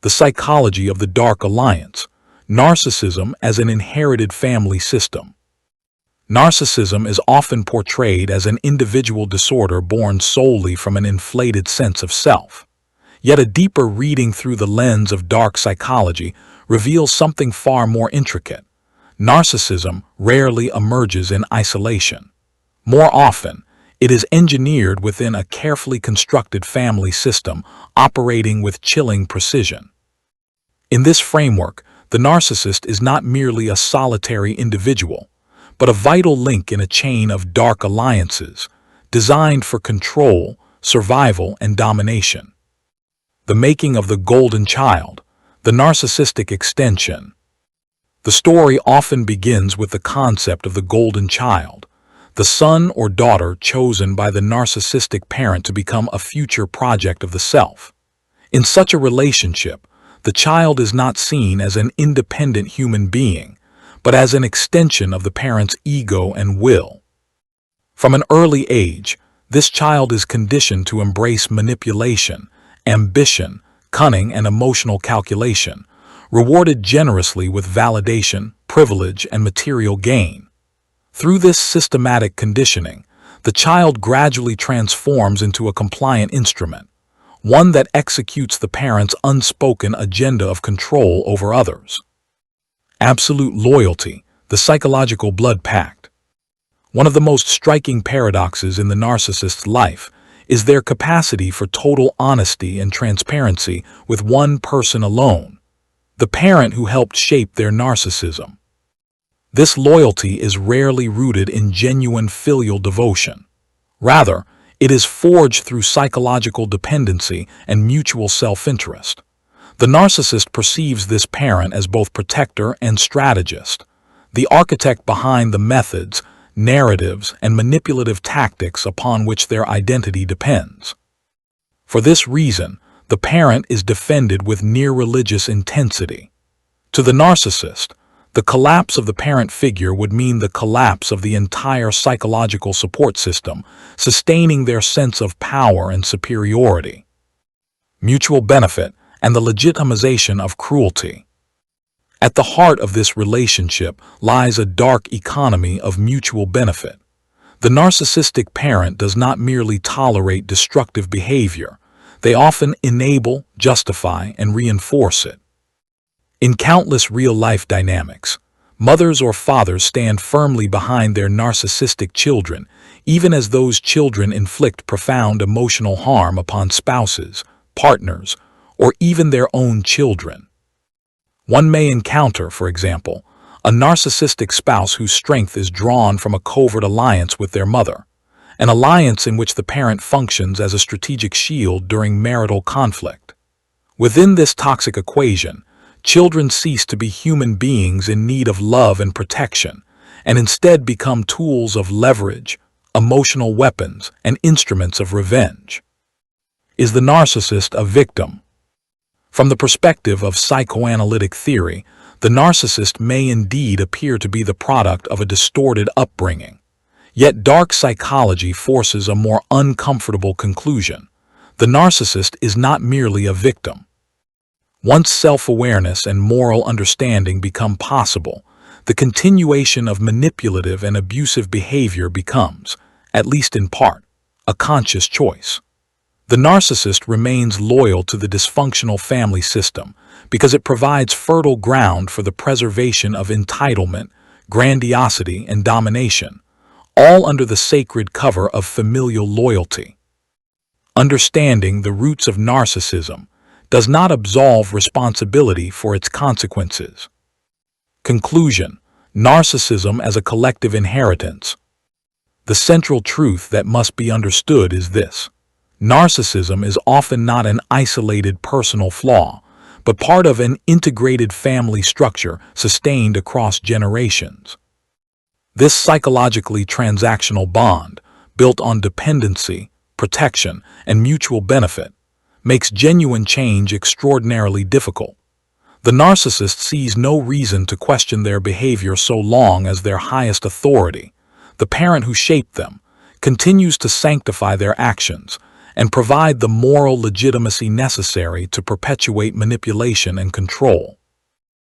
The psychology of the dark alliance. Narcissism as an inherited family system. Narcissism is often portrayed as an individual disorder born solely from an inflated sense of self. Yet a deeper reading through the lens of dark psychology reveals something far more intricate. Narcissism rarely emerges in isolation. More often, it is engineered within a carefully constructed family system operating with chilling precision. In this framework, the narcissist is not merely a solitary individual, but a vital link in a chain of dark alliances designed for control, survival, and domination. The making of the golden child, the narcissistic extension. The story often begins with the concept of the golden child, the son or daughter chosen by the narcissistic parent to become a future project of the self. In such a relationship, the child is not seen as an independent human being, but as an extension of the parent's ego and will. From an early age, this child is conditioned to embrace manipulation, ambition, cunning, and emotional calculation, rewarded generously with validation, privilege, and material gain. Through this systematic conditioning, the child gradually transforms into a compliant instrument, one that executes the parent's unspoken agenda of control over others. Absolute loyalty, the psychological blood pact. One of the most striking paradoxes in the narcissist's life is their capacity for total honesty and transparency with one person alone, the parent who helped shape their narcissism. This loyalty is rarely rooted in genuine filial devotion. Rather, it is forged through psychological dependency and mutual self-interest. The narcissist perceives this parent as both protector and strategist, the architect behind the methods, narratives, and manipulative tactics upon which their identity depends. For this reason, the parent is defended with near-religious intensity. To the narcissist, the collapse of the parent figure would mean the collapse of the entire psychological support system, sustaining their sense of power and superiority. Mutual benefit and the legitimization of cruelty. At the heart of this relationship lies a dark economy of mutual benefit. The narcissistic parent does not merely tolerate destructive behavior, they often enable, justify, and reinforce it. In countless real-life dynamics, mothers or fathers stand firmly behind their narcissistic children, even as those children inflict profound emotional harm upon spouses, partners, or even their own children. One may encounter, for example, a narcissistic spouse whose strength is drawn from a covert alliance with their mother, an alliance in which the parent functions as a strategic shield during marital conflict. Within this toxic equation, children cease to be human beings in need of love and protection, and instead become tools of leverage, emotional weapons, and instruments of revenge. Is the narcissist a victim? From the perspective of psychoanalytic theory, the narcissist may indeed appear to be the product of a distorted upbringing. Yet dark psychology forces a more uncomfortable conclusion. The narcissist is not merely a victim. Once self-awareness and moral understanding become possible, the continuation of manipulative and abusive behavior becomes, at least in part, a conscious choice. The narcissist remains loyal to the dysfunctional family system because it provides fertile ground for the preservation of entitlement, grandiosity, and domination, all under the sacred cover of familial loyalty. Understanding the roots of narcissism does not absolve responsibility for its consequences. Conclusion: narcissism as a collective inheritance. The central truth that must be understood is this: narcissism is often not an isolated personal flaw, but part of an integrated family structure sustained across generations. This psychologically transactional bond, built on dependency, protection, and mutual benefit, makes genuine change extraordinarily difficult. The narcissist sees no reason to question their behavior so long as their highest authority, the parent who shaped them, continues to sanctify their actions, and provide the moral legitimacy necessary to perpetuate manipulation and control.